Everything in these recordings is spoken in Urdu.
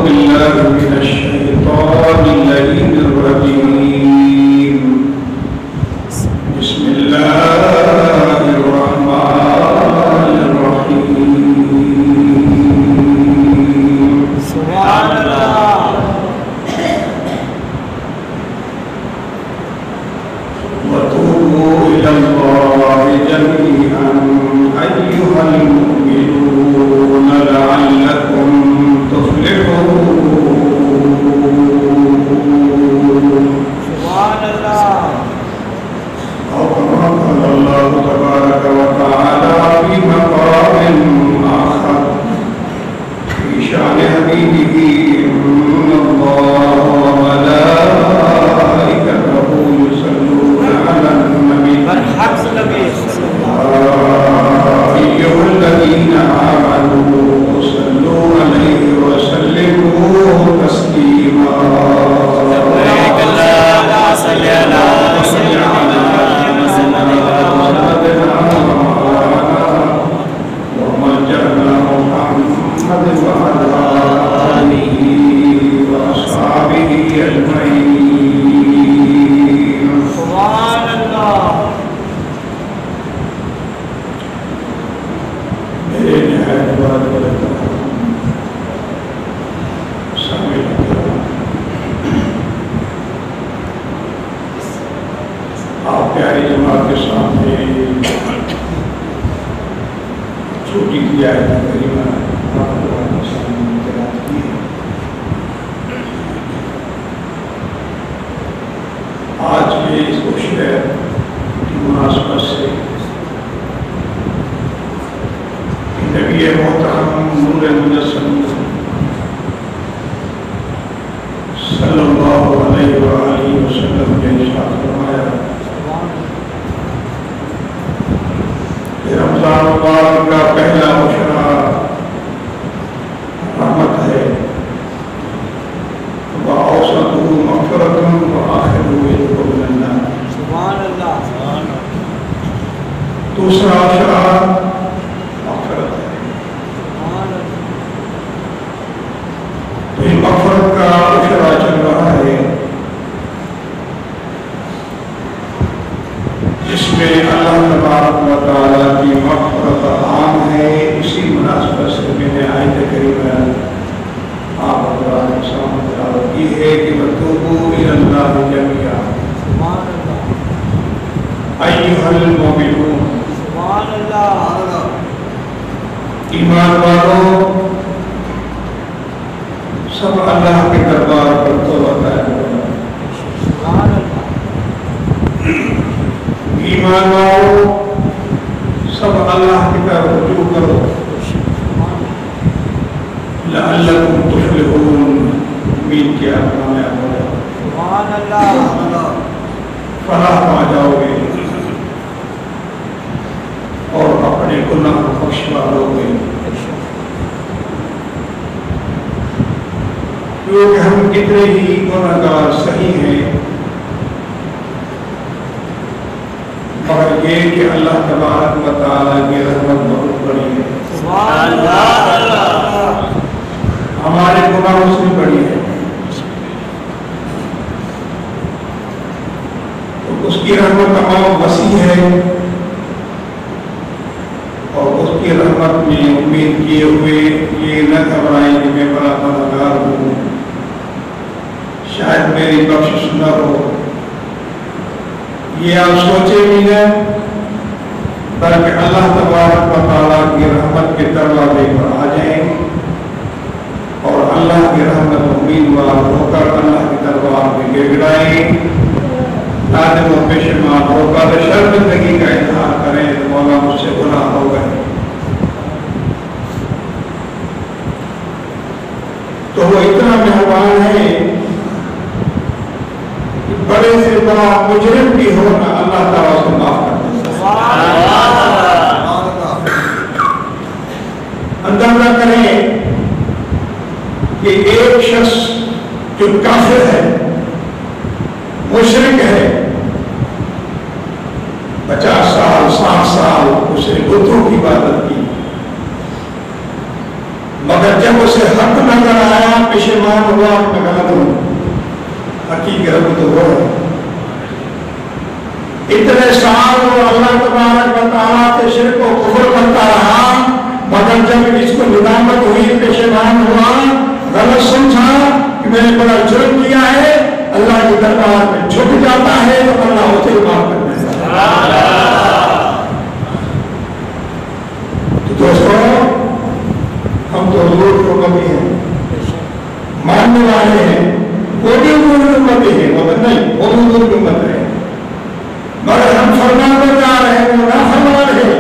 بالله من الشيطان اللعين الرجيم. بسم الله الرحمن الرحيم. سبحان الله. وتوبوا إلى الله جميعا أيها المؤمنون لعلكم تفلحون. سبحان الله. أو كما قال الله تبارك وتعالى في مقام آخر في شأن حبيبه إن الله وملائكته يصلون على النبي بالحق النبي أيها الذين آمنوا صلوا عليه وسلموا تسليما. لبيك اللهم صل على سيدنا ومجدنا محمد وعلى آله وأصحابه أجمعين. سبحان الله. میرے نہایت بات کرتا ہوں سامنے آپ پیاری جماعت کے سامنے چھوٹی کی آیت کریمہ آپ کے سامنے تلاوت کی ہے. آج کے اس شہر کی مناسبت سے نبی محترم نور مجسم صلی اللہ علیہ وآلہ وسلم نے ارشاد فرمایا کہ رمضان مبارک کا پہلا مشرہ رحمت ہے، وأوسطه مغفرة وآخره عتق من النار. سبحان اللہ. دوسرا مشرہ مغفرت ہے. تو یہ مغفرت کا مشرہ چل رہا ہے جس میں اللہ تبارک و تعالیٰ کی مغفرت عام ہے. اسی مناسبت سے میں نے آیت کریمہ آپ حضرات کے سامنے تلاوت کی ہے کہ وَتُوبُوا إِلَى اللَّهِ جَمِيعًا أَيُّهَا الْمُؤْمِنُونَ. سبحان اللہ. ایمان والوں سب اللہ کے دربار پر توبہ کرو. سبحان اللہ. ایمان والوں سب اللہ کی طرف رجوع کرو. لعلکم تفلحون. امید کیا کامیاب ہو جاؤ، سبحان اللہ. فلاح پا جاؤ گے اور اپنے گناہ بخشوا لو گے. کیونکہ ہم کتنے ہی گناہگار صحیح ہیں، مگر یہ کہ اللہ تبارک و تعالیٰ کی رحمت بہت بڑی ہے. سبحان اللہ. ہمارے گناہوں سے بڑی ہے. تو اس کی رحمت تمام وسیع ہے اور اس کی رحمت میں امید کیے ہوئے یہ نہ گھبرائیں کہ میں بڑا گنہگار ہوں، شاید میری بخشش نہ ہو. یہ آپ سوچے بھی نہ، بلکہ اللہ تبارک و تعالیٰ کی رحمت کے دروازے پر آ جائیں اور اللہ کی رحمت امیدوار ہو کر اللہ کے دربار میں گر گڑائیں، نادم و پشیمان ہو کر شرمندگی کا اظہار کریں کہ مولا مجھ سے گناہ ہو گئے. تو وہ اتنا مہربان ہے کہ بڑے سے بڑا مجرم بھی ہو نہ اللہ تعالیٰ سے معاف کر دے. اندازہ کریں کہ ایک شخص جو کافر ہے، مشرک ہے، 50 سال 60 سال اسے بتوں کی عبادت کی، مگر جب اسے حق نظر آیا پشیمان ہوا میں غلط ہوں. حقیقی رب تو وہ ہے. اتنے سال وہ اللہ تبارک و تعالیٰ کے شرک و کفر کرتا رہا، مگر جب اس کو ندامت ہوئی پشیمان ہوا، غلط سمجھا کہ میں نے بڑا جرم کیا ہے، اللہ کے دربار میں جھک جاتا ہے تو اللہ اسے معاف کر دیتا ہے. تو دوستو ہم تو حضور کی امتی ہیں، ماننے والے ہیں، وہ بھی حضور کی امتی ہیں، وہ نہیں وہ بھی حضور کی امت ہے، مگر ہم فرمانبردار ہیں، وہ نافرمان ہیں.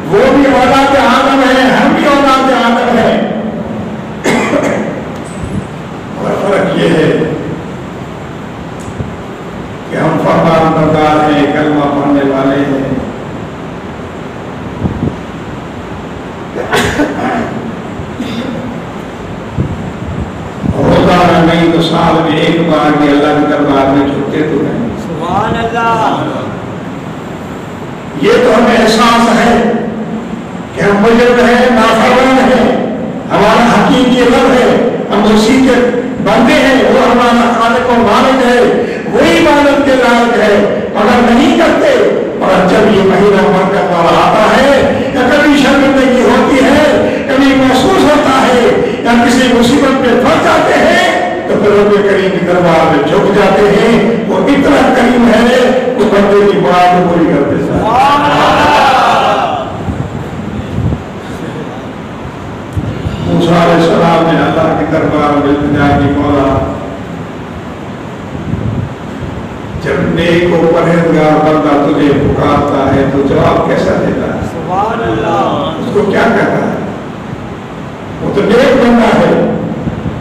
وہ بھی اولاد آدم ہے، ہم بھی اولاد آدم ہیں. اور فرق یہ ہے کہ ہم فرمانبردار ہیں، کلمہ پڑھنے والے ہیں. روزانہ نہیں تو سال میں ایک بار بھی اللہ کے دربار میں جھکتے تو ہیں. سبحان اللہ. یہ تو ہمیں احساس ہے کہ ہم مجرم ہیں، نافرمان ہیں، ہمارا حقیقی رب ہے، ہم اسی کے بندے ہیں، وہ ہمارا خالق و مالک ہے، وہی مالک کے لائق ہے، مگر نہیں کرتے. اور جب یہ مہینہ برکت والا آتا ہے یا کبھی شرمندگی ہوتی ہے، کبھی محسوس ہوتا ہے یا کسی مصیبت میں پھنس جاتے ہیں تو پھر رب کریم کے دربار میں جھک جاتے ہیں. وہ اتنا کریم ہے اس بندے کی مراد پوری کر دیتا ہے. موسیٰ علیہ السلام نے اللہ کے دربار میں التجا کی، مولا جب نیک و پرہیزگار بندہ تجھے پکارتا ہے تو جواب کیسا دیتا ہے؟ سبحان اللہ. اس کو کیا کہتا ہے؟ وہ تو نیک بندہ ہے،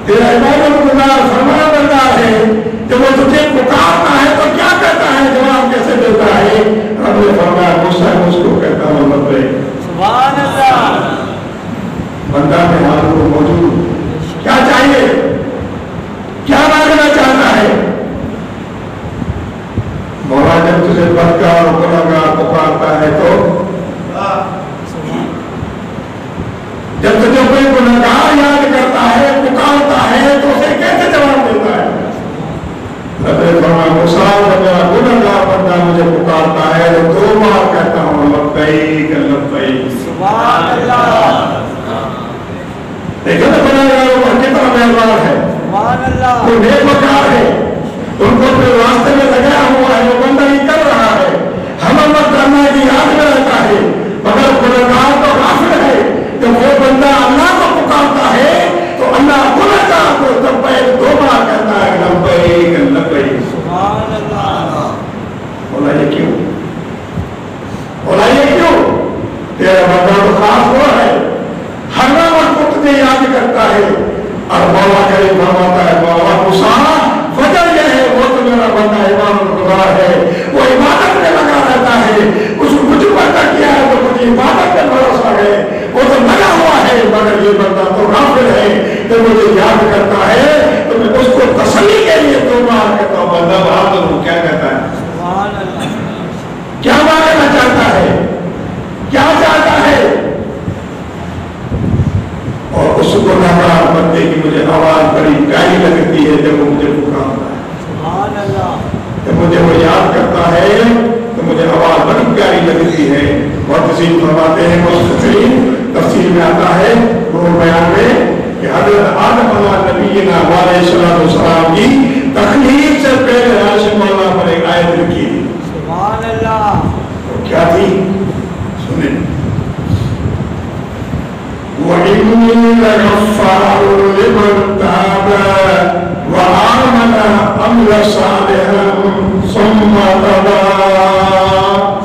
تیرا عبادت گزار فرمان بردار ہے، جب وہ تجھے پکارتا ہے تو کیا کہتا ہے، جواب کیسے دیتا ہے؟ رب نے فرمایا موسیٰ اس کو کہتا ہوں لبیک. سبحان اللہ. بندہ میں حاضر و موجود، کیا چاہیے، کیا مانگنا چاہتا ہے؟ مولا جب تجھے بدکار و گنہگار پکارتا ہے تو جب تجھے کوئی گنہگار یاد کرتا ہے، پکارتا ہے تو اسے کیسے جواب دیتا ہے؟ رب نے فرمایا موسیٰ جب میرا گنہگار بندہ مجھے پکارتا ہے تو 2 بار کہتا ہوں لبیک لبیک. سبحان اللہ. دیکھو تو گنہگاروں پر کتنا مہربان ہے، سبحان اللہ. وہ نیک وکار ہے، ان کو اپنے راستے میں لگایا ہوا ہے، وہ بندہ ہی کر رہا ہے، ہم امت کرنا کی یاد میں رہتا ہے. مگر گنہگار تو غافل ہے. جب وہ بندہ اللہ کو پکارتا ہے تو اللہ گنہگار کو لبیک 2 بار کہتا ہے لبیک لبیک. سبحان اللہ. بولا یہ کیوں؟ بولا یہ کیوں؟ تیرا بندہ تو خاص ہوا ہے، ہر وقت کو تجھے یاد کرتا ہے. اور مولا کریم فرماتا ہے مولا موسیٰ وجہ یہ ہے وہ تو میرا بندہ عبادت گزار ہے، وہ عبادت میں لگا رہتا ہے. اس کو کچھ پیدا کیا ہے تو مجھے عبادت میں بھروسہ ہے، وہ تو لگا ہوا ہے. مگر یہ بندہ تو غافل ہے، جب مجھے یاد کرتا ہے تو میں اس کو تسلی کے لیے 2 بار کہتا ہوں بندہ بہادر ہوں. کیا کہتا ہے؟ سبحان اللہ. کیا مانگنا چاہتا ہے، کیا چاہتا ہے؟ اور اس گنہگار بندے کی مجھے آواز بڑی پیاری لگتی ہے جب وہ مجھے پکارتا ہے. سبحان اللہ. جب مجھے وہ یاد کرتا ہے تو مجھے آواز بڑی پیاری لگتی ہے. اور تفصیل فرماتے ہیں مستقیم تفصیل میں آتا ہے وہ بیان میں کہ حضرت آدم علیہ نبینا علیہ السلام کی تخلیق سے پہلے ہاشم اللہ پر ایک آیت لکھی تھی. سبحان اللہ. تو کیا تھی سنیں. وَإِنِّي لَغَفَّارٌ لِمَن تَابَ وَآمَنَ وَعَمِلَ صَالِحًا ثُمَّ اهْتَدَىٰ.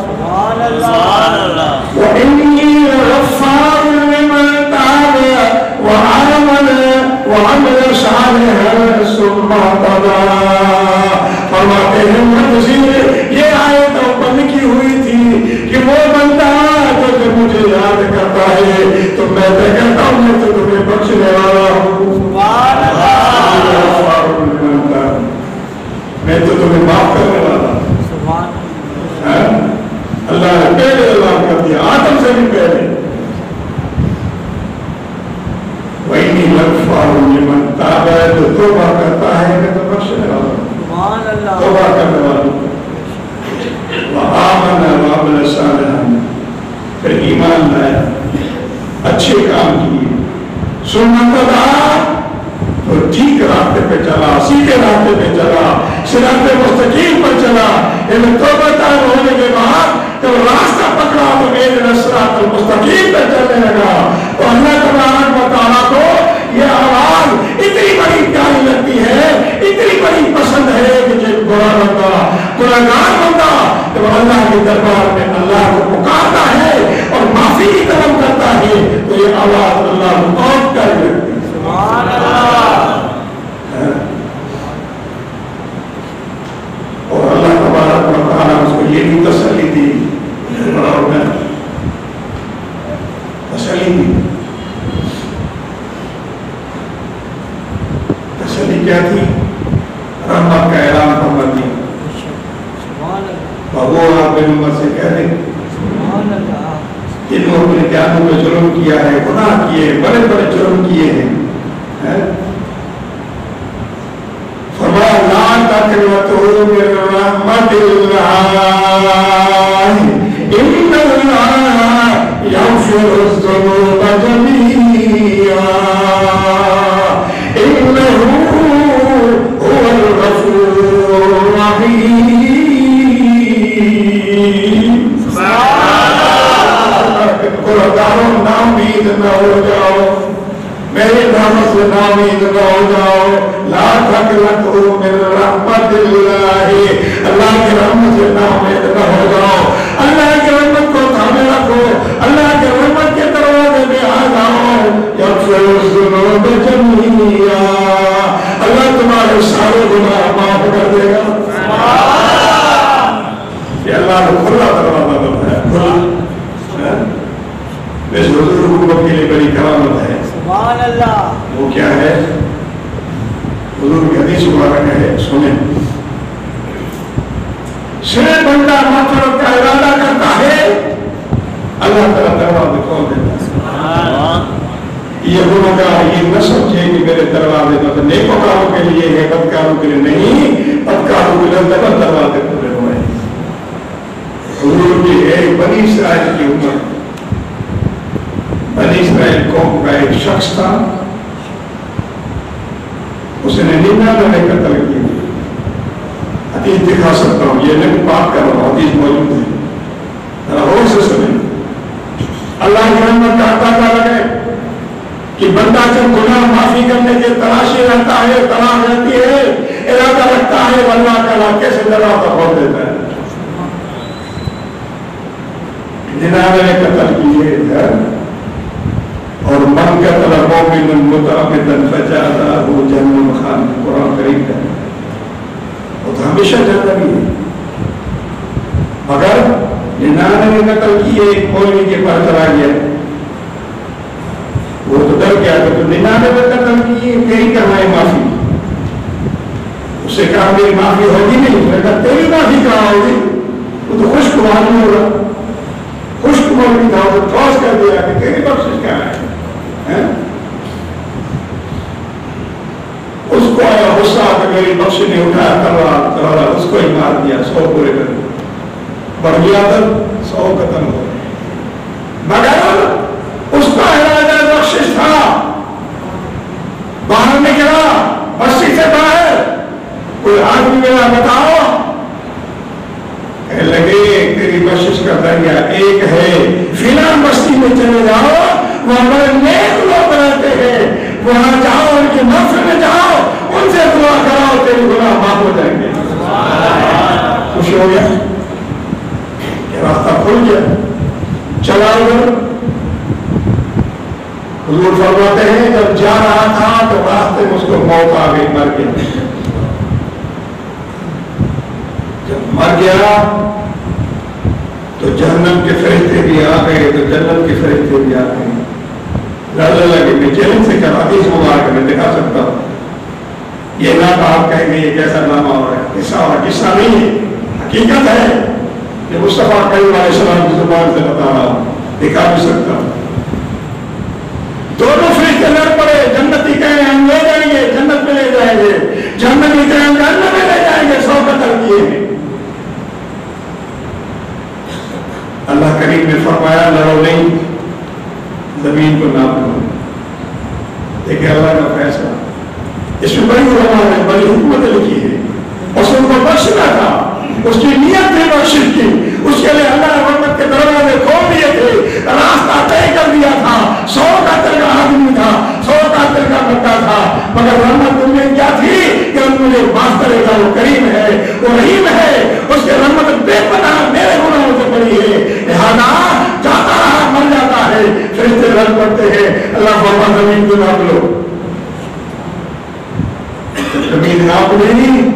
سبحان اللہ. وَإِنِّي لَغَفَّارٌ لِمَن تَابَ وَآمَنَ وَعَمِلَ صَالِحًا ثُمَّ اهْتَدَىٰ. فرماتے ہیں مفسرین یہ آیت اوپن کی ہوئی تھی کہ وہ بندہ جو مجھے یاد کرتا ہے تو میں کہتا ہوں میں تو تمہیں بخشنے والا ہوں. سبحان اللہ. میں تو تمہیں معاف کرنے والا ہوں. سبحان اللہ نے پہلے اعلان کر دیا آدم سے بھی پہلے. تو ٹھیک راستے پہ چلا، سیدھے راستے پہ چلا، صراط مستقیم پر چلا. لیکن توبہ طائب ہونے کے بعد جب راستہ پکڑا تو میرے صراط المستقیم پہ چلنے لگا. تو اللہ تبارک و تعالیٰ کو یہ آواز اتنی بڑی پیاری لگتی ہے، اتنی بڑی پسند ہے کہ جو گناہگار بندہ جب اللہ کے دربار میں اللہ کو پکارتا ہے اور معافی کی طلب کرتا ہے تو یہ آواز اللہ کو بہت پیاری لگتی ہے. سبحان اللہ. اور اللہ تبارک و تعالیٰ اس کو یہ بھی تسلی دی، تسلی دی. تسلی کیا تھی؟ رحمت کا اعلان فرما دی. وہ آپ بن عمر سے کہہ دیں جنہوں نے اپنے جانوں میں جرم کیا ہے، گناہ کیے، بڑے بڑے جرم کیے ہیں، فرمایا لا تقنطوا من رحمت اللہ ان اللہ یغفر الذنوب جميعا انہ هو الغفور الرحیم. نامید نہ ہو جاؤ، میری رحمت سے نامید نہ ہو جاؤ. لا تقنطوا من رحمت اللہ، اللہ کی رحمت سے نامید نہ ہو جاؤ. اللہ کی رحمت کو تھامے رکھو، اللہ کی رحمت کے دروازے میں آ جاؤ. یغفر الذنوب جميعا، اللہ تمہارے سارے گناہ معاف کر دے گا. یہ اللہ کو کھلا دروازہ بنتا ہے، کھلا. ویسے حضور حکومت کے لیے بڑی کرامت ہے. سبحان اللہ. وہ کیا ہے؟ حضور کی حدیث مبارک ہے، سنیں. صرف بندہ مغفرت کا ارادہ کرتا ہے اللہ تعالیٰ دروازے کھول دیتا ہے. یہ گناہگار یہ نہ سمجھے کہ میرے دروازے تو نیکوکاروں کے لیے ہے، بدکاروں کے لیے نہیں. بدکاروں کے لیے دروازے کھلے ہوئے ہیں. حضور کی ایک بنی اسرائیل کی امت، بنی اسرائیل قوم کا ایک شخص تھا، اس نے 99 قتل کیے. حدیث دکھا سکتا ہوں، یہ نہیں بات کر رہا ہوں، حدیث موجود ہے، ذرا غور سے سنیں. اللہ کی رحمت کا اندازہ لگے کہ بندہ جب گناہ معافی کرنے کے تلاشی رہتا ہے، تلاش رہتی ہے، ارادہ رکھتا ہے، اللہ تعالیٰ کیسے دروازہ کھول دیتا ہے. 99 قتل کیے اور من قتل مؤمنا متعمدا فجزاؤه جہنم خالدا. قرآن کریم ہے، وہ تو ہمیشہ جہنمی ہے. مگر 99 قتل کیے، ایک مولوی کے پاس چلا گیا، وہ تو ڈر گیا کہ 99 قتل کیے، تیری کہاں ہے معافی؟ اس سے کہا میری معافی ہوگی نہیں. اس نے کہا تیری معافی کہاں ہوگی؟ وہ تو خوش کمار نہیں ہوگا. خوش کمار بھی تھا، وہ ٹھوس کر دیا کہ تیری بخشش کہاں ہے. اس کو آیا غصہ کہ میری بخش نے اٹھایا تلوار، اس کو ہی مار دیا. 100 پورے کر دیا، بڑھ گیا تھا 100 ختم ہو گئے. مگر اس کا ارادہ بخشش تھا. باہر نکلا بستی سے باہر، کوئی آدمی میرا بتاؤ، کہنے لگے تیری بخشش کا دریا ایک ہے، فلاں بستی میں چلے جاؤ، وہاں بڑے نیک لوگ رہتے ہیں، وہاں جاؤ، ان کی محفل میں جاؤ، ان سے دعا کراؤ، تیری گناہ معاف ہو جائیں گے. خوش ہو گیا، یہ راستہ کھل گیا. چلا ادھر. حضور فرماتے ہیں جب جا رہا تھا تو راستے میں اس کو موت آ گئی، مر گیا. جب مر گیا تو جہنم کے فرشتے بھی آ گئے، تو جنت کے فرشتے بھی آ گئے. لڑنے لگے. میں چیلنج سے کہا، حدیث مبارک میں دکھا سکتا ہوں. یہ نہ آپ کہیں گے یہ کیسا نامہ ہو رہا ہے، قصہ نہیں ہے، حقیقت ہے. یہ مصطفیٰ کریم علیہ السلام کی زبان سے بتا رہا ہوں، دکھا بھی سکتا ہوں. دونوں فرشتے لڑ پڑے. جنتی کہیں ہم لے جائیں گے، جنت میں لے جائیں گے، جہنمی کہیں ہم جہنم میں لے جائیں گے. 100 قتل کیے ہیں. اللہ کریم نے فرمایا لڑو نہیں، زمین کو ناپ لو. دیکھیں اللہ کا فیصلہ. بخشنا تھا، اس کی نیت تھی بخشش کی، اس کے لیے اللہ نے رحمت کے دروازے کھول دیے تھے، راستہ طے کر دیا تھا، 100 قاتل کا آدمی تھا، 100 قاتل کا بندہ تھا، مگر رحمت ان میں کیا تھی کہ ان مجھے معاف کرے گا، وہ کریم ہے، وہ رحیم ہے، اس کے رحمت بے پناہ میرے گناہوں سے بڑی ہے، لہذا جاتا رہا مر جاتا ہے، فرشتے رد پڑتے ہیں، اللہ فرما زمین کو ناپ لو، زمین ناپ لی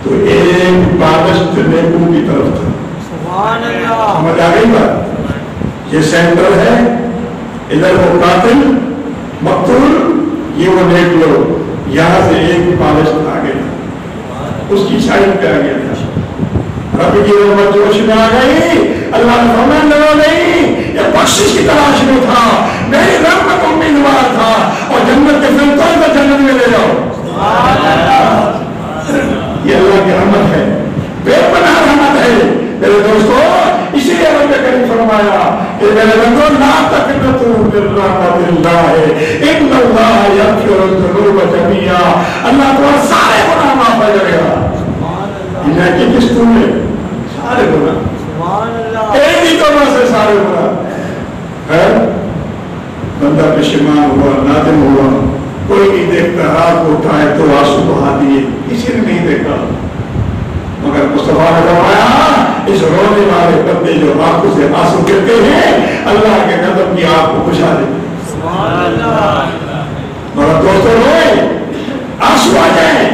تو ایک بادشت نیکوں کی طرف تھا. سبحان اللہ. سمجھ آ گئی بات؟ یہ سینٹر ہے، ادھر وہ قاتل مقتول، یہ وہ نیک لوگ، یہاں سے ایک بادشت آگے تھا، اس کی سائڈ پہ آ گیا تھا، رب کی رحمت جوش میں آ گئی، اللہ نے فرمان لگا نہیں، یہ بخشش کی تلاش میں تھا، میری رحمت امیدوار تھا، اور جنت کے فلتوں کو جنت میں لے جاؤ. سبحان اللہ. یہ اللہ کی رحمت ہے، بے پناہ رحمت ہے میرے دوستو. اسی لیے رب کریم فرمایا کہ میرے بندو لا تقنطوا من رحمت اللہ ان اللہ یغفر الذنوب جميعا، اللہ تمہارے سارے گناہ معاف کر دے گا. انہیں کی قسطوں میں سارے گناہ، سبحان اللہ. ایک ہی طرح سے سارے گناہ ہے. بندہ پشیمان ہوا، نادم ہوا، کوئی نہیں دیکھتا، ہاتھ کو اٹھائے تو آنسو بہا دیے، کسی نے نہیں دیکھا، مگر مصطفیٰ نے فرمایا اس رونے والے بندے جو آنکھوں سے آنسو گرتے ہیں اللہ کے غضب کی آنکھ کو بجھا دیتے ہیں. سبحان اللہ. مگر دوستوں روئے، آنسو آ جائیں،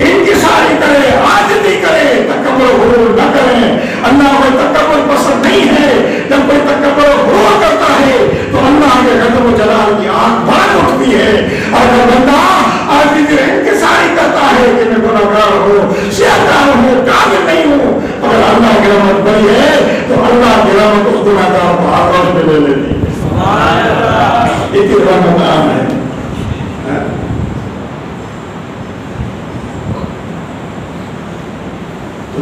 انکساری کرے، عاجزی کرے، تکبر و غرور نہ کریں. اللہ کو تکبر پسند نہیں ہے. جب کوئی تکبر و غرور کرتا ہے تو اللہ کے غضب و جلال کی آنکھ بھڑک اٹھتی ہے. اور جب بندہ عاجزی انکساری کرتا ہے کہ میں گنہگار ہوں، سیاہکار ہوں، قابل نہیں ہوں، مگر اللہ کی رحمت بڑی ہے تو اللہ کی رحمت اس گنہگار کو آغوش میں لے لیتی ہے. سبحان اللہ. اتنی رحمت عام ہے.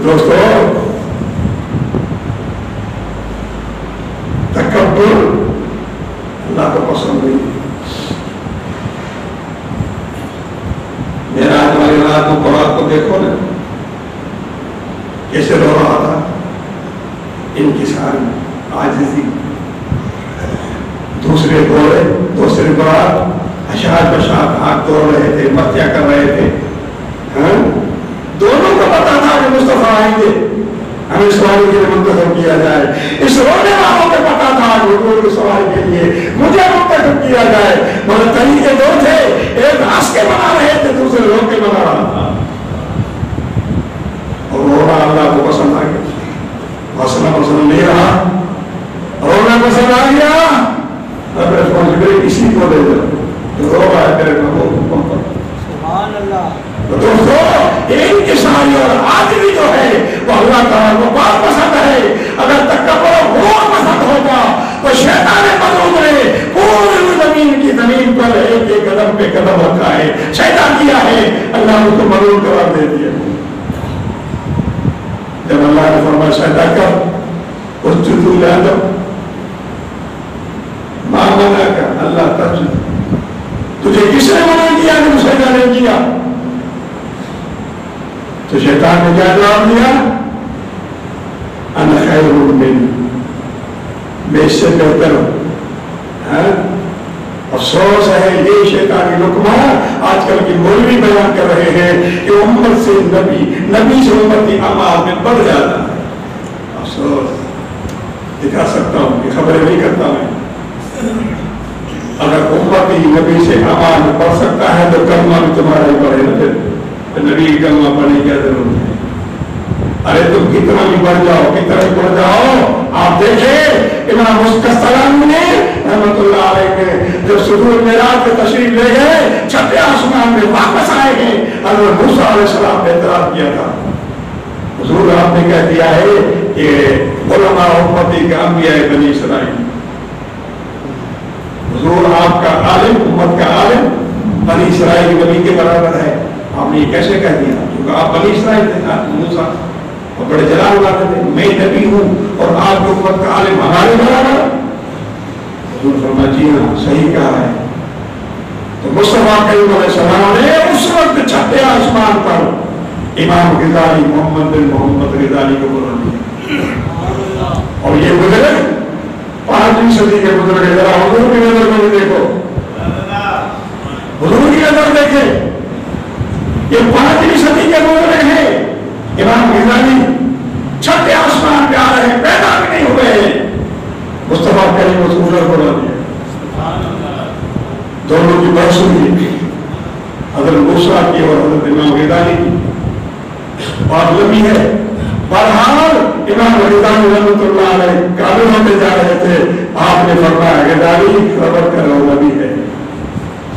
دوستو تکبر اللہ کو پسند نہیں. میرا آج والی رات کو قرآن کو دیکھو نا کیسے رو رہا تھا، ان کی ساری عاجزی. دوسرے بار اشعار بشار ہاتھ توڑ رہے تھے، مرتیا کر رہے تھے. دونوں کو پتا تھا کہ مصطفیٰ آئیں گے، ہمیں سواری کے لیے منتخب کیا جائے. اس رونے والوں کو پتا تھا کہ حضور کی سواری کے لیے مجھے منتخب کیا جائے، مگر طریقے دو تھے، ایک ہنس کے بنا رہے تھے، دوسرے رو کے بنا رہا تھا. اور رونا اللہ کو پسند آ گیا، ہنسنا پسند نہیں رہا، رونا پسند آ گیا. اب ریسپانسبلٹی اسی کو دے دو جو رو رہا ہے تیرے کو. سبحان اللہ. تو دوستو انکساری اور عاجزی جو ہے وہ اللہ تعالیٰ کو بہت پسند ہے. اگر تکبر و غرور پسند ہوگا تو شیطان مطلوب نے پوری زمین کی زمین پر ایک ایک قدم پہ قدم رکھا ہے، شیطان کیا ہے، اللہ نے اس کو مغلوب قرار دے دیا. جب اللہ نے فرمایا سجدہ کر، اسجدوا لآدم، ما منعک اللہ تسجد، تجھے کس نے منع کیا کہ تو سجدہ نہیں کیا؟ تو شیطان نے کیا جواب دیا؟ انا خیر منہ، میں اس سے بہتر ہوں. افسوس ہے یہ شیطانی لقمہ آج کل کی مولوی بیان کر رہے ہیں کہ امت سے نبی سے امتی اعمال میں بڑھ جاتا ہے. افسوس، دکھا سکتا ہوں کہ خبریں نہیں کرتا میں. اگر امتی نبی سے اعمال میں بڑھ سکتا ہے تو کلمہ بھی تمہارا ہی بڑھے نا. پھر نبی کی کلمہ پڑھنے کی کیا ضرورت ہے؟ ارے تم کتنا بھی بڑھ جاؤ، کتنا بھی بڑھ جاؤ. آپ دیکھیں امام مستسلم نے رحمت اللہ علیہ نے جب صدور معراج پہ تشریف لے گئے، چھٹے آسمان میں واپس آئے ہیں، حضرت موسیٰ علیہ السلام نے اعتراف کیا تھا. حضور آپ نے کہہ دیا ہے کہ علماء امتی کا انبیاء بنی اسرائیل. حضور آپ کا عالم، امت کا عالم بنی اسرائیل نبی کے برابر ہے. آپ نے یہ کیسے کہہ دیا؟ کیونکہ آپ بنی اسرائیل تھے، موسیٰ اور بڑے جلال والے تھے. میں نبی ہوں اور آپ کی امت کا عالم ہمارے برابر. حضور فرمایا جی ہاں صحیح کہا ہے. تو مصطفیٰ کریم علیہ السلام نے اس وقت چھٹے آسمان پر امام غزالی محمد بن محمد غزالی کو بلا دیا. اور یہ بزرگ 5ویں صدی کے بزرگ ہیں. ذرا حضور کی نظر میں بھی دیکھو, حضور کی نظر دیکھے. یہ 5ویں صدی کے بزرگ ہیں. امام غزالی چھٹے آسمان پہ آ رہے ہیں, پیدا بھی نہیں ہوئے ہیں. مصطفیٰ کریم رسول اللہ کو بلا دیا. دونوں کی بحث ہوئی, حضرت موسیٰ کی اور حضرت امام غزالی کی. بات لمبی ہے. بہرحال امام غزالی رحمۃ اللہ علیہ قابل ہوتے جا رہے تھے. آپ نے فرمایا غزالی خبر کرو نبی ہے.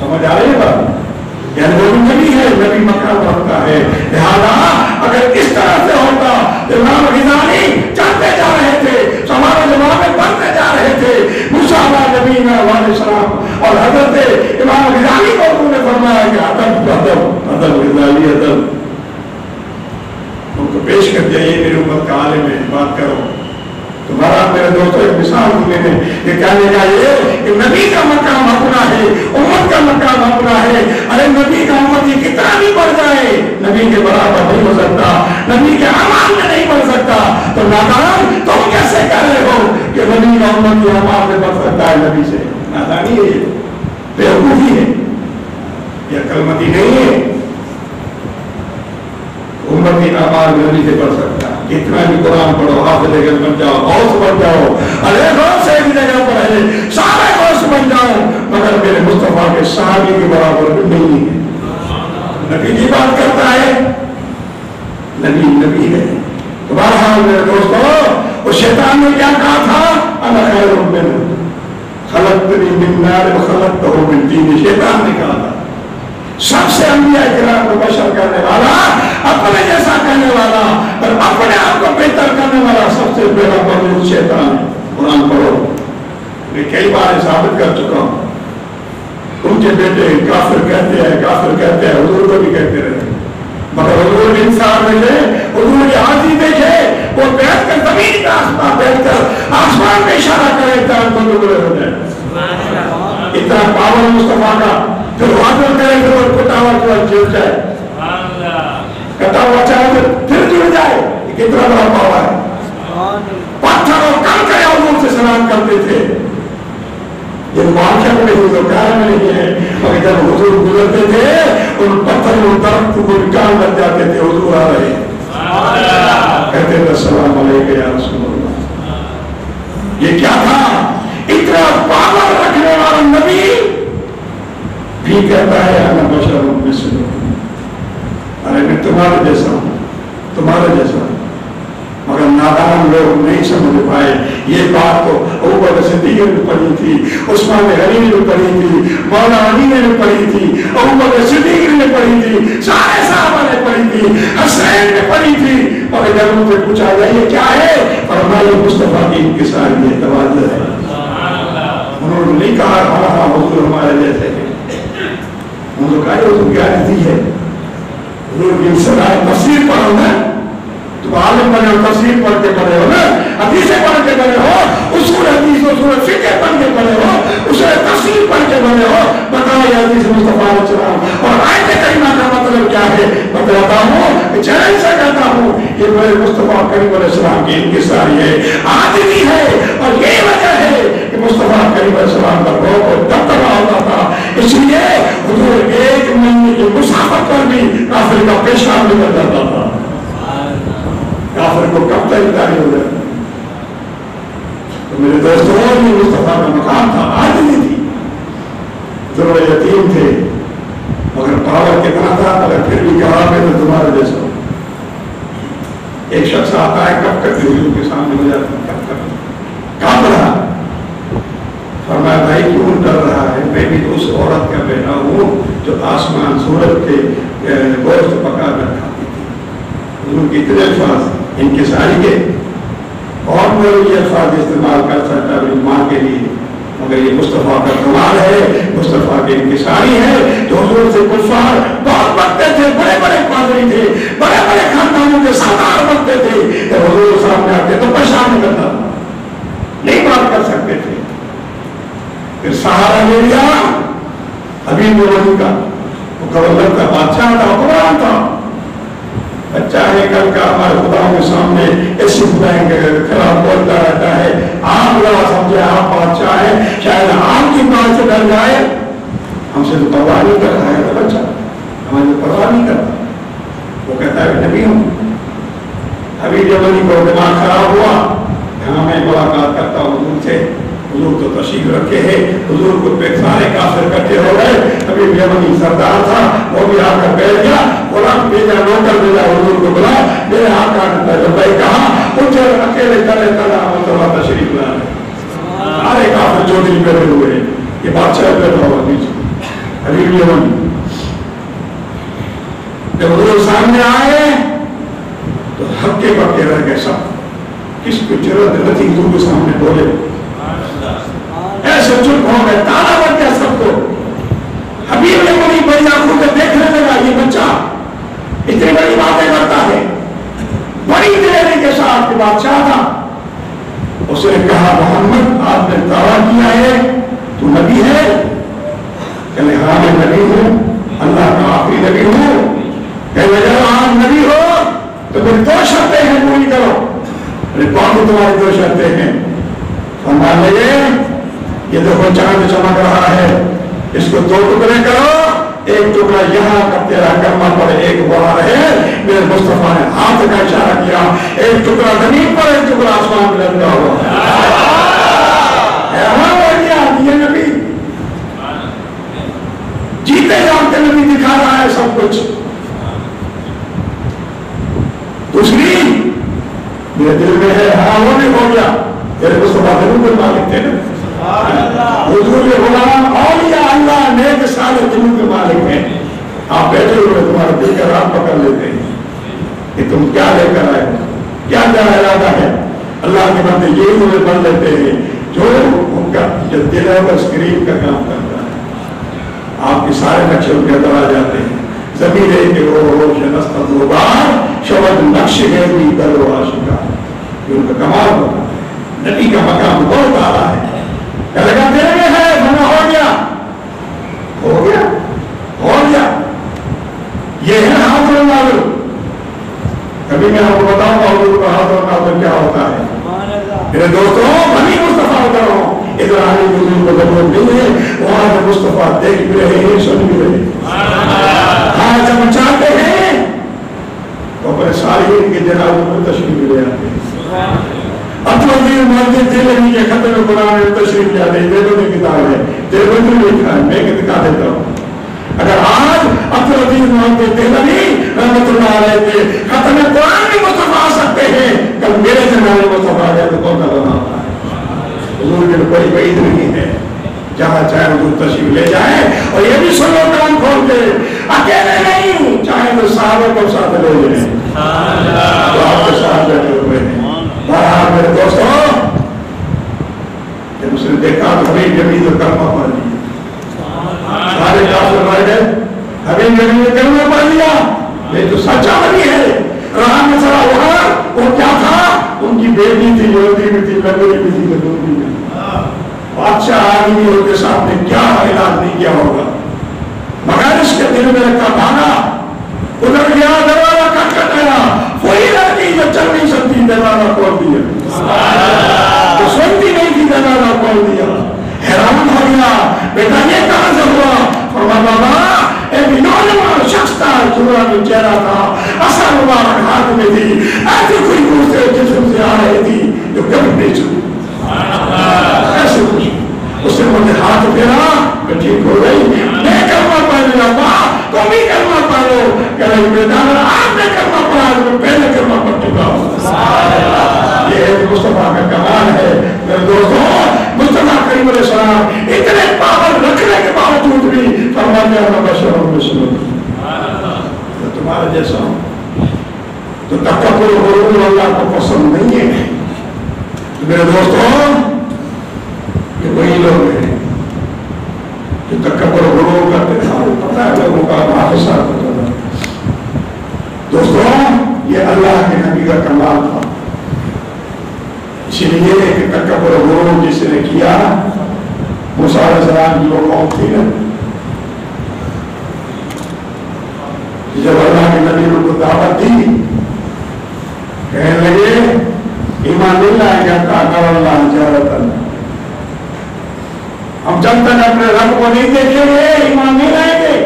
سمجھ آ رہی ہے بات؟ یعنی وہ بھی نبی ہے, نبی مقام رکھتا ہے. لہذا اگر اس طرح سے ہوتا تو امام غزالی چلتے جا رہے تھے, ہمارے جواب میں پڑھتے جا رہے تھے. موسیٰ علیہ نبی علیہ السلام اور حضرت امام غزالی کو انہوں نے فرمایا کہ ادب ادب ادب غزالی ادب. ان کو پیش کر دیا, یہ میری امت کا عالم ہے, بات کرو. تمہارا میرے دوستوں ایک مثال دیے ہیں کہ کہنے کا یہ کہ نبی کا مقام اپنا ہے, امت کا مقام اپنا ہے. ارے نبی کا امت یہ کتنا بھی بڑھ جائے نبی کے برابر نہیں ہو سکتا, نبی کے اعمال میں نہیں بڑھ سکتا. تو نادان تم کیسے کہہ رہے ہو کہ نبی کا امت کے اعمال میں بڑھ سکتا ہے نبی سے؟ نادانی ہے, یہ بیوقوفی ہے, یہ عقلمندی نہیں ہے. امتی اعمال میں نہیں سے پڑھ سکتا. کتنا بھی قرآن پڑھو, حافظ بن جاؤ, غوث بن جاؤ, ارے غوث ایک جگہ پر ہے, سارے غوث بن جاؤ, مگر میرے مصطفیٰ کے صحابی کے برابر بھی نہیں ہے. نبی کی بات کرتا ہے, نبی نبی ہے. بہرحال میرے دوستو, وہ شیطان نے کیا کہا تھا؟ انا خیر منہ خلقتنی من نار وخلقتہ من طین. شیطان نے کہا تھا. سب سے انبیاء کرام کو بشر کرنے والا, اپنے جیسا کرنے والا اور اپنے آپ کو بہتر کرنے والا سب سے بڑا مخلوق شیطان ہے. قرآن پڑھو, میں کئی بار ثابت کر چکا ہوں. ان کے بیٹے کافر کہتے ہیں, کافر کہتے ہیں, حضور کو بھی کہتے رہتے, مگر حضور بھی انسان دیکھے, حضور کی حاضری دیکھے, وہ بیٹھ کر زمین کا آسمان بیٹھ کر آسمان میں اشارہ کرے چاند کو ٹکڑے ہو جائے. اتنا پاور مصطفیٰ کا, جو واضح کرے پھر وہ کٹا ہوا چاول جل جائے, کٹا ہوا چاول پھر جڑ جائے. کتنا بڑا پاور ہے. پتھر اور کنکر حضور سے سلام کرتے تھے. یہ واقعہ میں نہیں, تو پیار میں نہیں ہے, مگر جب حضور گزرتے تھے ان پتھر اور درخت کو نکال لگ جاتے تھے. حضور آ رہے کہتے تھے السلام علیکم یا رسول اللہ. یہ کیا تھا؟ اتنا پاور رکھنے والا نبی بھی کہتا ہے انا بشر مثلکم, ارے میں تمہارے جیسا ہوں, تمہارے جیسا ہوں. مگر نادان لوگ نہیں سمجھ پائے یہ بات. تو ابو بکر صدیق نے پڑھی تھی, عثمان غنی نے پڑھی تھی, مولا علی نے پڑھی تھی, ابو بکر صدیق نے پڑھی تھی, سارے صحابہ نے پڑھی تھی, حسین نے پڑھی تھی. مگر جب ان سے پوچھا جائے یہ کیا ہے, فرمایا مصطفیٰ کی انکسار یہ توازن ہے. انہوں نے نہیں کہا ہاں ہاں حضور ہمارے جیسے ہیں, انہوں نے کہا یہ حضور کی عادتی ہے. حضور کی انسان تفسیر پڑھو نا, تم عالم بنے ہو, تفسیر پڑھ کے پڑھے ہو نا, حدیثیں پڑھ کے پڑھے ہو, اصول حدیث اصول فقہ پڑھ کے پڑھے ہو, اصول تفسیر پڑھ کے پڑھے ہو. بتاؤ یہ حدیث مصطفیٰ علیہ السلام اور آیت کریمہ کا مطلب کیا ہے؟ بتاتا ہوں, چیلنج سے کہتا ہوں, یہ میرے مصطفیٰ کریم علیہ السلام کی انکساری ہے, آدمی ہے. اور یہی وجہ ہے کہ مصطفیٰ کریم علیہ السلام کا روح اور دب دبا ہوتا تھا. اس لیے حضور 1 مہینے کی مسافت پر بھی کافر کا پیشاب نکل جاتا تھا. کافر کو کب تک اتاری ہو جائے. تو میرے دوستوں, یہ مصطفیٰ کا مقام تھا, آدمی تھی, ضرور یتیم تھے, مگر پاور کتنا تھا. مگر پھر بھی کہا میں تو تمہارے جیسا ہوں. ایک شخص آتا ہے کب تک حضور کے سامنے ہو جاتا ہے, کب تک کہاں رہا. فرمایا بھائی کیوں ڈر رہا ہے, میں بھی اس عورت کا بیٹا ہوں جو آسمان سورج کے گوشت پکا کر کھاتی تھی. حضور کی اتنے الفاظ انکساری کے, اور میں یہ الفاظ استعمال کر سکتا اپنی ماں کے لیے, مگر یہ مصطفیٰ کا کمال ہے, مصطفیٰ کی انکساری ہے. جو حضور سے کفار بہت بڑھتے تھے, بڑے بڑے پادری تھے, بڑے بڑے خاندانوں کے سردار بنتے تھے, جب حضور سامنے آتے تو پریشان کرتا تھا, نہیں بات کر سکتے تھے. پھر سہارا لے لیا حبیب الرحیم کا, وہ گورنر کا بادشاہ تھا، حکمران تھا. بچہ ہے کل کا ہمارے خدا کے سامنے ایسی بینک خلاف بولتا رہتا ہے. آپ بڑا سمجھے آپ بادشاہ ہیں، شاید آپ کی بات سے ڈر جائے. ہم سے تو پرواہ نہیں کر رہا ہے بچہ، ہمیں تو پرواہ نہیں کرتا. وہ کہتا ہے نبی ہوں. ابھی جب علی کو دماغ خراب ہوا، یہاں میں ملاقات کرتا ہوں حضور سے. حضور تو تشریف رکھے ہیں، حضور کو سارے کافر اکٹھے ہو گئے. ابھی یمنی سردار تھا، وہ بھی آ کر بیٹھ گیا. غلام بھیجا، نوکر بھیجا، حضور کو بلا. میرے آقا نے جب بھائی کہا اٹھے اکیلے چلے چلا اللہ تشریف لا. سارے کافر چودھری بیٹھے ہوئے ہیں، یہ بادشاہ بیٹھا ہوا نیچے. ابھی یمنی جب حضور سامنے آئے تو ہکے پکے رہ گئے سب. کس کو ضرورت نہیں حضور کے سامنے بولے، ایسے چپ ہو گئے. تالا بن گیا سب کو. حبیب نے بڑی بڑی آنکھوں سے دیکھنے لگا، یہ بچہ اتنی بڑی باتیں کرتا ہے. بڑی دلیری کے ساتھ بادشاہ تھا. اس نے کہا محمد آپ نے دعویٰ کیا ہے تو نبی ہے؟ کہنے ہاں میں نبی ہوں، اللہ کا آخری نبی ہوں. کہنے اگر آپ نبی ہو تو پھر دو شرطیں ہیں پوری کرو. کون تمہاری دو شرطیں ہیں؟ فرمان لگے یہ دیکھو چاند چمک رہا ہے، اس کو دو ٹکڑے کرو. ایک ٹکڑا یہاں کا تیرا کرما پڑے، ایک وہاں رہے. میرے مصطفیٰ نے ہاتھ کا اشارہ کیا. ایک ٹکڑا زمین پر، ایک ٹکڑا آسمان میں لٹکا ہوا. یہ نبی جیتے جانتے نبی دکھا رہا ہے سب کچھ. دوسری میرے دل میں ہے، ہاں وہ بھی ہو گیا. میرے مصطفیٰ دلوں کے مالک تھے نا. حضور غلام اولیاء اللہ نیک صالح دلوں کے مالک ہیں. آپ بیٹھے ہوئے تمہارے دل کا راہ پکڑ لیتے ہیں کہ تم کیا لے کر آئے، کیا ارادہ ہے. اللہ کے بندے یہ ہوئے بن لیتے ہیں جو ان کا جو دل ہے وہ اسکرین کا کام کرتا ہے. آپ کے سارے نقشے ان کے اندر آ جاتے ہیں. زمینے کے روش نستد غبار شبد نقش ہے بھی در و آشکا. یہ ان کا کمال ہوتا ہے. نبی کا مقام بہت اعلیٰ ہے. کیا لگا تیرے میں ہے بنا ہو گیا، ہو گیا، ہو گیا. یہ ہے ہاتھ اور ناظر. کبھی میں آپ کو بتاؤں گا حضور کا ہاتھ اور ناظر کیا ہوتا ہے. میرے دوستوں بنی مصطفیٰ کر رہا ہوں. ادھر آنے کی حضور کو ضرورت نہیں ہے، وہاں سے مصطفیٰ دیکھ بھی رہے ہیں، سن بھی رہے ہیں. ہاں جب چاہتے ہیں تو اپنے صالحین کے جنازوں میں تشریف لے آتے ہیں. اطلبی مسجد دہلوی کے ختم قرآن میں تشریف لے آتے ہیں. دیوبندی کتاب ہے، دیوبندی میں لکھا ہے، میں دکھا دیتا ہوں. اگر آج اطلبی مسجد دہلوی رحمۃ اللہ علیہ کے ختم قرآن میں مصطفیٰ آ سکتے ہیں، کل میرے جنازے میں مصطفیٰ آ جائے تو کون سا بنا ہوتا ہے. حضور کے کوئی بعید نہیں ہے، جہاں چاہے حضور تشریف لے جائیں. اور یہ بھی سنو کان کھول کے، اکیلے نہیں، چاہے تو صحابہ کو ساتھ لے جائیں تو آپ کے ساتھ بیٹھے ہوئے ہیں. بہرحال میرے دوستوں جب اس نے دیکھا تو حبیب جمیل نے کلمہ پڑھ لیا. سارے کافر رہ گئے. حبیب جمیل نے کلمہ پڑھ لیا. یہ تو سچا نبی ہے. رہا مسئلہ وہاں وہ کیا تھا، ان کی بیٹی تھی، یہودی بھی تھی، لنگڑی بھی تھی، لنگڑی بھی تھی. بادشاہ آدمی ان کے سامنے کیا علاج نہیں کیا ہوگا، مگر اس کے دل میں رکھا بھاگا. ادھر گیا دروازہ کھٹکھٹایا، وہی لڑکی جو چل نہیں سکتی دروازہ کھول دیا، جو سنتی نہیں تھی دروازہ کھول دیا. حیران ہو گیا، بیٹا یہ کہاں سے ہوا؟ فرمایا بابا ایک نوجوان شخص تھا، نورانی چہرہ تھا، اثر مبارک ہاتھ میں تھی، ایسی خوشبو سے جسم سے آ رہی تھی جو کبھی نہیں چلی. ایسے خوشبو اس نے مجھے ہاتھ پھیرا کہ ٹھیک ہو گئی. میں کلمہ پڑھ لیا، تم بھی کلمہ پڑھو. کہہ رہے بیٹا آپ نے کلمہ پڑھا تو میں پہلے کلمہ پڑھ چکا ہوں. یہ مصطفیٰ کا کمال ہے. میرے دوستوں مصطفیٰ کریم علیہ السلام اتنے پاور رکھنے کے باوجود بھی فرماتے ہیں بشر مسلم تمہارے جیسا ہوں. تو تکبر و غرور اللہ کو پسند نہیں ہے. میرے دوستوں یہ وہی لوگ ہیں جو تکبر و غرور کرتے ہیں. پتہ ہے لوگوں کا حادثہ ہوتا ہے. دوستوں یہ اللہ کے نبی کا کمال تھا. اسی لیے کہ تکبر و غرور جس نے کیا، موسیٰ علیہ السلام کی وہ قوم تھی نا، جب اللہ کے نبی کو دعوت دی کہنے لگے ایمان نہیں لائیں گے اللہ جارتا ہم جب تک اپنے رب کو نہیں دیکھیں گے ایمان نہیں لائیں گے.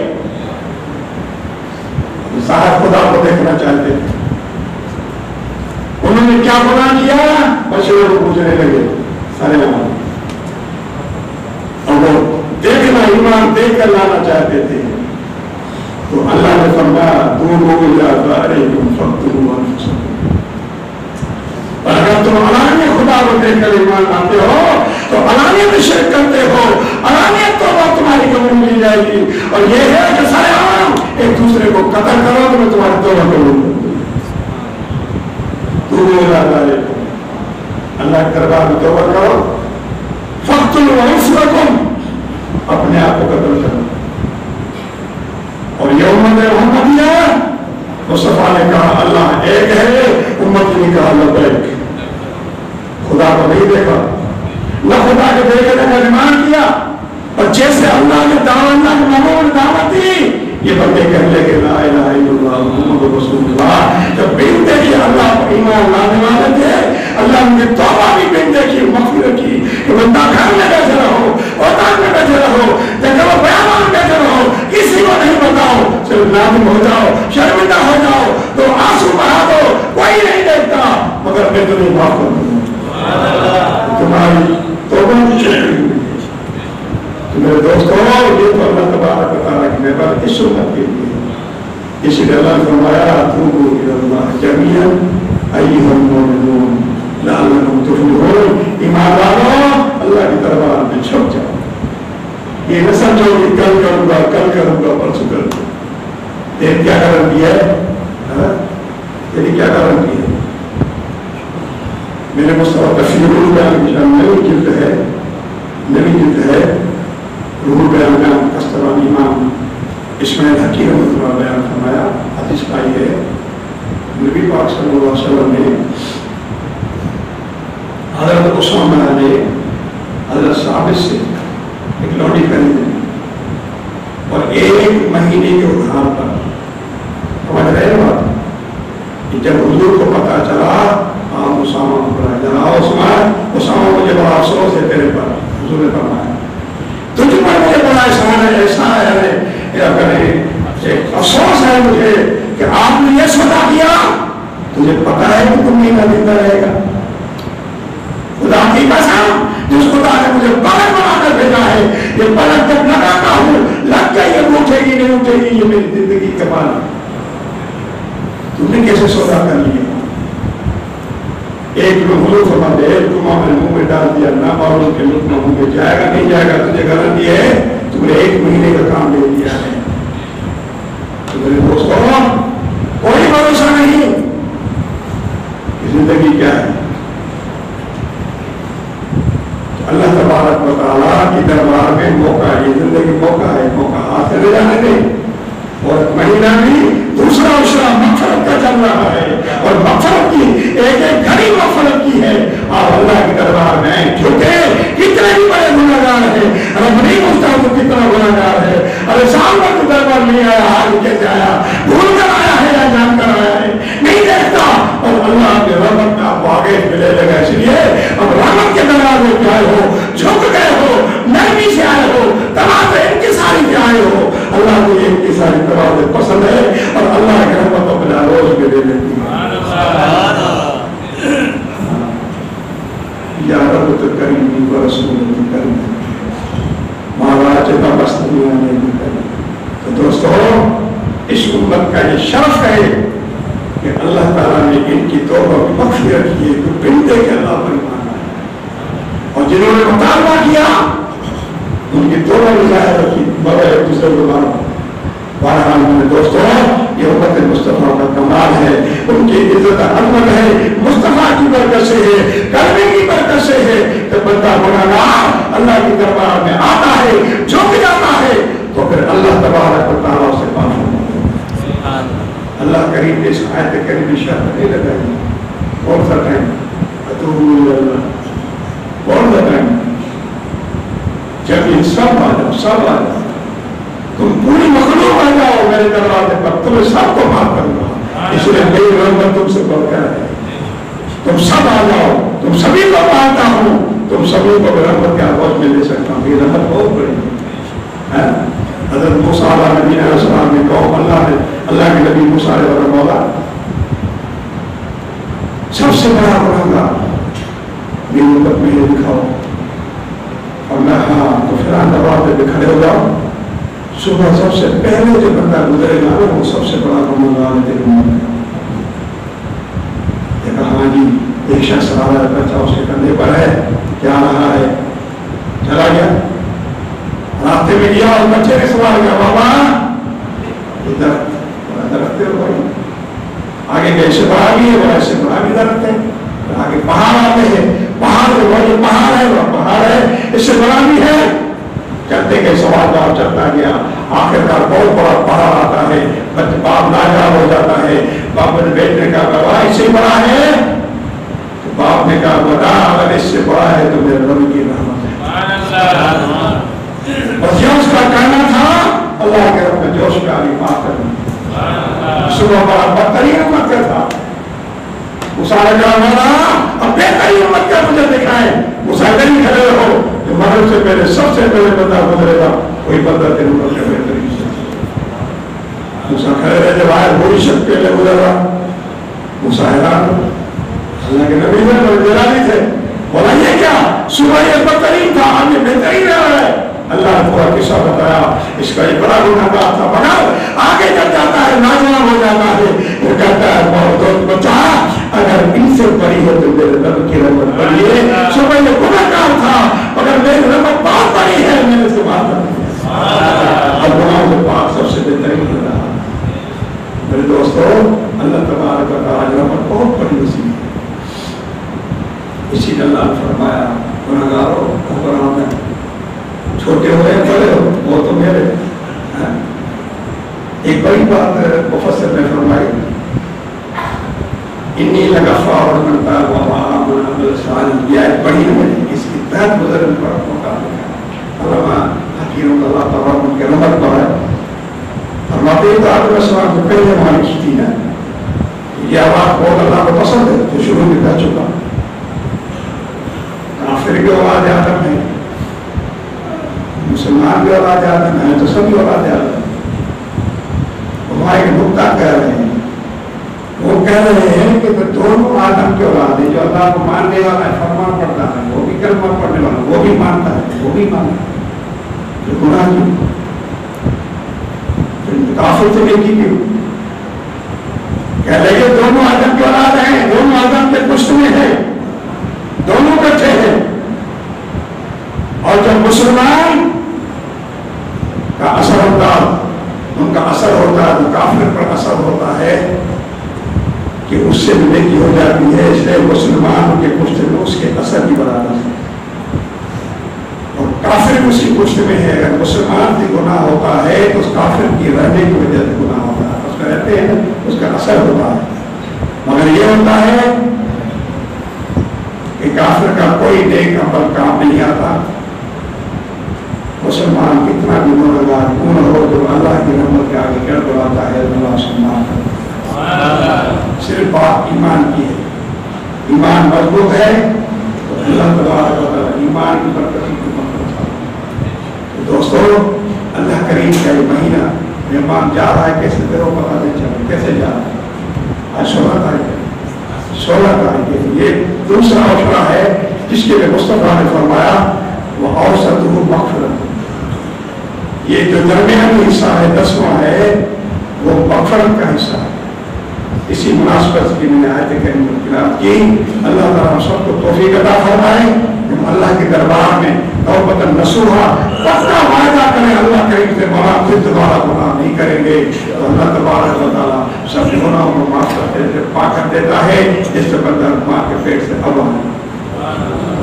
صاحب خدا کو دیکھنا چاہتے تھے. انہوں نے کیا گناہ کیا؟ بچوں کو پوچھنے لگے سارے اور وہ دیکھنا ایمان دیکھ کر لانا چاہتے تھے. تو اللہ نے فرمایا دور ہو جاتا ہے اور اگر تم علانیہ خدا کو دیکھ کر ایمان لاتے ہو تو علانیہ میں شرک کرتے ہو. علانیہ توبہ تمہاری قبول مل جائے گی. اور یہ ہے کہ سارے عام ایک دوسرے کو قتل کرو تو میں تمہاری توبہ قبول کروں. اللہ کے دربار میں توبہ کرو. فاقتلوا انفسکم اپنے آپ کو قتل کرو. اور یہ امت محمدیہ مصطفیٰ نے کہا اللہ ایک ہے, امت نے کہا لبیک. خدا کو نہیں دیکھا, نہ خدا کے دیکھنے کا ایمان کیا. اور جیسے اللہ نے اللہ کے محبوب نے دعوت دی یہ بندے کہنے لگے لا الہ الا اللہ محمد رسول اللہ. جب بین دیکھی اللہ پر ایمان لانے والے تھے, اللہ نے توبہ بھی بین دیکھی مغفرت کی کہ بندہ گھر میں بیٹھے رہو, اوتان میں بیٹھے رہو, جگہ بیان میں بیٹھے رہو, کسی کو نہیں بتاؤ, صرف نادم ہو جاؤ, شرمندہ ہو جاؤ تو آنسو بہا دو, کوئی نہیں دیکھتا مگر میں تمہیں معاف کر دوں. تمہاری توبہ کی شکل. میرے دوستوں یہ تو اللہ تبارک و تعالیٰ کی مہربانی اس امت کے لیے. اسی لیے اللہ نے فرمایا توبوا الی اللہ جمیعا ایھا المؤمنون لعلکم تفلحون. ایمان والو اللہ کے دربار میں چھپ جاؤ. یہ نہ سمجھو کہ کل کروں گا پرسوں کروں گا. تیری کیا گارنٹی ہے؟ تیری کیا گارنٹی ہے؟ میرے مصطفیٰ تفسیر البیان کی نئی جلد ہے روح بیان کا کسترانی امام اسماعیل حقی رحمۃ اللہ بیان فرمایا. حدیث پائی ہے نبی پاک صلی اللہ علیہ وسلم نے حضرت اسامہ نے حضرت ثابت سے ایک لوٹی خریدی اور 1 مہینے کے ادھار پر. سمجھ رہے ہیں بات؟ جب حضور کو پتا چلا آپ اسامہ کو بلایا جناب اسامہ مجھے بڑا افسوس ہے تیرے پر. حضور نے فرمایا تجھ پر مجھے بڑا ایسا ہے افسوس ہے مجھے کہ آپ نے یہ سودا کیا. تجھے پتا ہے کہ تم مہینہ زندہ رہے گا. خدا کی قسم جس خدا نے مجھے پلک بنا کر بھیجا ہے یہ پلک جب لگاتا ہوں لگ گئی یہ اٹھے گی نہیں اٹھے گی یہ میری زندگی کا مال ہے. تم نے کیسے سودا کر لیا؟ ایک حضور فرماتے ایک لقمہ میں منہ میں ڈال دیا نہ معلوم کہ لقمہ منہ میں جائے گا نہیں جائے گا. تجھے گارنٹی ہے تم نے 1 مہینے کا کام لے لیا ہے. تو میرے دوستوں کوئی بھروسہ نہیں. زندگی کیا ہے؟ اللہ تبارک و تعالیٰ کی دربار میں موقع ہے. یہ زندگی موقع ہے, موقع ہاتھ سے لے جانے دیں. اور مہینہ بھی دوسرا عشرہ مغفرت کا چل رہا ہے اور مغفرت کی ایک گھڑی مغفرت کی ہے. آپ اللہ کے دربار میں جھکے کتنے بھی بڑے گناہگار ہیں. رب نہیں پوچھتا تو کتنا گناہگار ہے. ارے سال بھر تو دربار نہیں آیا, آج کیسے آیا؟ بھول کر آیا ہے یا جان کر آیا ہے نہیں دیکھتا. اور اللہ کے رحمت کا آپ آگے ملے لگا. اس لیے اب رحمت کے دربار میں آئے ہو, جھک گئے ہو, نرمی سے آئے ہو, تمام انکساری سے آئے ہو. اللہ کو یہ انکساری تمام پسند ہے اور اللہ کے رحمت اپنے روز کے دے دیتی ہے. یا رب تو کریم و رسول تو کریم مہاراج کا مستنی آنے کی کریم. تو دوستو اس امت کا یہ شرف ہے کہ اللہ تعالیٰ نے ان کی توبہ مغفرت کی ہے. تو بنتے کہ اللہ پر ایمان آیا اور جنہوں نے مطالبہ کیا ان کی توبہ بھی ظاہر رکھی مگر ایک دوسرے کو مارا. بہرحال میرے دوستوں یہ امت مصطفیٰ کا کمال ہے, ان کی عزت عظمت ہے, مصطفیٰ کی برکت سے ہے, کلمے کی برکت سے ہے. جب بندہ گناہگار اللہ کے دربار میں آتا ہے, جھک جاتا ہے تو پھر اللہ تبارک و تعالیٰ سے معاف ہوتا ہے. اللہ کریم نے اس آیت کریمہ شرط نہیں لگائی. کون سا ٹائم؟ اتوبوا الی اللہ. کون سا ٹائم؟ جب یہ سب آ جاؤ, سب آ جاؤ, تم پوری مخلوق آ جاؤ میرے دروازے پر, تمہیں سب کو معاف کروں گا، اس لیے میری رحمت تم سے بڑھ کر ہے، تم سب آ جاؤ، تم سبھی کو مانتا ہوں، تم سبھی کو رحمت کے آغوش میں لے سکتا ہوں، یہ رحمت بہت بڑی ہے۔ حضرت موسیٰ علیہ السلام نے کہو اللہ کے نبی موسیٰ علیہ السلام سب سے بڑا گناہگار میری امت میں یہ دکھاؤ، اور میں ہاں تو فلان دروازے پہ کھڑے ہو جاؤ، صبح سب سے پہلے جو بندہ گزرے گا وہ سب سے بڑا گناہگار ہے تیری امت میں۔ دیکھا ہاں جی ایک شخص آ رہا ہے، بچہ اس کے کندھے پر ہے، کیا رہا ہے، چلا گیا، راستے میں گیا اور بچے نے سوال کیا، بابا یہ درخت ہے بھائی، آگے گئے سے بڑا بھی ہے، وہ ایسے بڑا بھی درخت ہے، آگے پہاڑ آتے ہیں، پہاڑ ہے وہ یہ پہاڑ ہے، وہ پہاڑ ہے، اس سے بڑا بھی ہے، چلتے گئے سوال جواب چلتا گیا، آخر کار بہت بڑا پہاڑ آتا ہے، باپ لاجواب ہو جاتا ہے، باپ نے بیٹے نے کہا بابا اس سے بڑا ہے، تو باپ نے کہا بتا اگر اس سے بڑا ہے تو میرے رب کی رحمت ہے، بس یہ اس کا کہنا تھا، اللہ کے رب میں جوش کا علی معاف کرنا، صبح بڑا بدترین امت کا تھا، مسائل کا مولا اب بہترین امت کا مجھے دکھائیں، مسائل نہیں کھڑے رہو، جو مرد سے پہلے سب سے پہلے بندہ گزرے گا کوئی بندہ تیرے امت کا بہترین سے موسیٰ کھڑے رہے جب آئے وہی شخص پہلے گزر رہا، موسیٰ حیران اللہ کے نبی سے جلالی تھے، بولا یہ کیا صبح یہ بدترین تھا آج یہ بہترین رہا ہے، اللہ نے پورا قصہ بتایا، اس کا یہ بڑا گناہگار تھا، مگر آگے چل جاتا ہے ناجوان ہو جاتا ہے، وہ کہتا ہے بہت بچہ اگر ان سے بڑی ہے تو میرے رب کی رحمت بڑی ہے، صبح یہ گناہگار تھا مگر میری رحمت بہت بڑی ہے، میرے سے بات کرتی ہے، اب گناہوں سے پاک سب سے بہترین ہو رہا۔ میرے دوستو اللہ تبارک و تعالی رحمت بہت بڑی وسیع ہے، اسی لیے اللہ نے فرمایا گناہگاروں قرآن میں چھوٹے ہوئے بڑے ہو وہ تو میرے، ایک بڑی بات مفسر نے فرمائی، انی لغفار من تاب وآمن وعمل صالحا، یہ ایک بڑی ہے، اس کی تحت گزرنے پر موقع ملا، علماء حکیموں کا اللہ تعالیٰ ان کے رحمت پر ہے، فرماتے ہیں تو آدم السلام سے پہلے ہماری کشتی ہے، یہ آواز بہت اللہ کو پسند ہے جو شروع میں کہہ چکا، کافر کی اولاد آدم ہے، مسلمان بھی اولاد آدم ہے تو سبھی اولاد آدم، ہمارے نقطہ کہہ رہے ہیں، وہ کہہ رہے ہیں کہ دونوں آدم کے اولاد ہیں، جو اللہ کو ماننے والا ہے فرمان پڑھتا ہے وہ بھی کلمہ پڑھنے والا وہ بھی مانتا ہے وہ بھی مانتا ہے، جو گناہ کی کافر سے نیکی کی کہہ رہے کہ دونوں آدم کے اولاد ہیں، دونوں آدم کے پشت میں ہیں، دونوں کٹھے ہیں، اور جب مسلمان کا اثر ہوتا ان کا اثر ہوتا ہے تو کافر پر اثر ہوتا ہے کہ اس سے بھی نیکی ہو جاتی ہے، اس لیے مسلمان کے پشت میں اس کے اثر کی برابر ہے، اور کافر اس کی پشت میں ہے، اگر مسلمان سے گناہ ہوتا ہے تو اس کافر کی رہنے کی وجہ سے گناہ ہوتا ہے، اس کا رہتے ہیں اس کا اثر ہوتا ہے، مگر یہ ہوتا ہے کہ کافر کا کوئی نیک عمل کام نہیں آتا، مسلمان کتنا بھی گنہگار کیوں نہ ہو جو اللہ کی رحمت کے آگے کر بلاتا ہے اللہ سلمان صرف بات ایمان کی ہے، ایمان مضبوط ہے تو اللہ تبارک و تعالی ایمان کی برکت کی مدد ہے۔ دوستو اللہ کریم کا یہ مہینہ مہمان جا رہا ہے، کیسے دیروں پتہ نہیں چلا کیسے جا رہا ہے، آج 16 تاریخ ہے، 16 تاریخ ہے، یہ دوسرا عشرہ ہے جس کے لیے مصطفیٰ نے فرمایا وہ اوسط مغفرت، یہ جو درمیانی حصہ ہے 10واں ہے وہ مغفرت کا حصہ ہے، اسی مناسبت کی میں نے آیت کریمہ تلاوت کی، اللہ تعالیٰ سب کو توفیق عطا فرمائے کہ ہم اللہ کے دربار میں توبۃ نصوحا پختہ وعدہ کریں، اللہ کریم سے مولا پھر دوبارہ گناہ نہیں کریں گے، تو اللہ تبارک و تعالیٰ سب گناہوں کو معاف کرتے پاک کر دیتا ہے، جس سے بندہ ماں کے پیٹ سے اب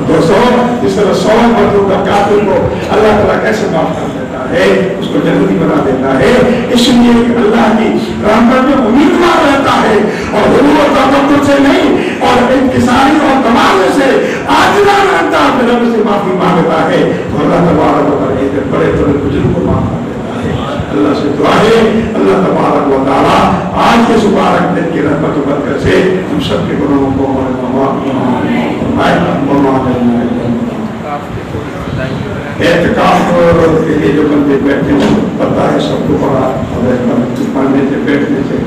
دوستو جس طرح 100 مردوں کا قاتل کو اللہ تعالیٰ کیسے معاف کر دیتا ہے، اس کو جنتی بنا دیتا ہے، اس لیے کہ اللہ کی رحمت میں امیدوار رہتا ہے اور غرور اور تکبر سے نہیں اور انکساری اور تمام سے عاجزانہ انداز میں رب سے معافی مانگتا ہے، تو اللہ تبارک و تعالیٰ بڑے بڑے بزرگ کو معاف کر دیتا ہے۔ اللہ سے دعا ہے اللہ تبارک و تعالیٰ آج کے مبارک دن کی رحمت و برکت سے ہم سب کے گناہوں کو اعتکاف کے لیے جو بندے بیٹھے ہیں پتہ ہے سب کو بڑا پڑھنے سے بیٹھنے سے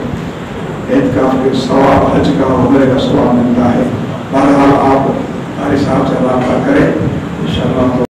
اعتکاف کے ثواب حج کا عمرے کا ثواب ملتا ہے. بہرحال آپ ہمارے ساتھ سے رابطہ کریں انشاءاللہ.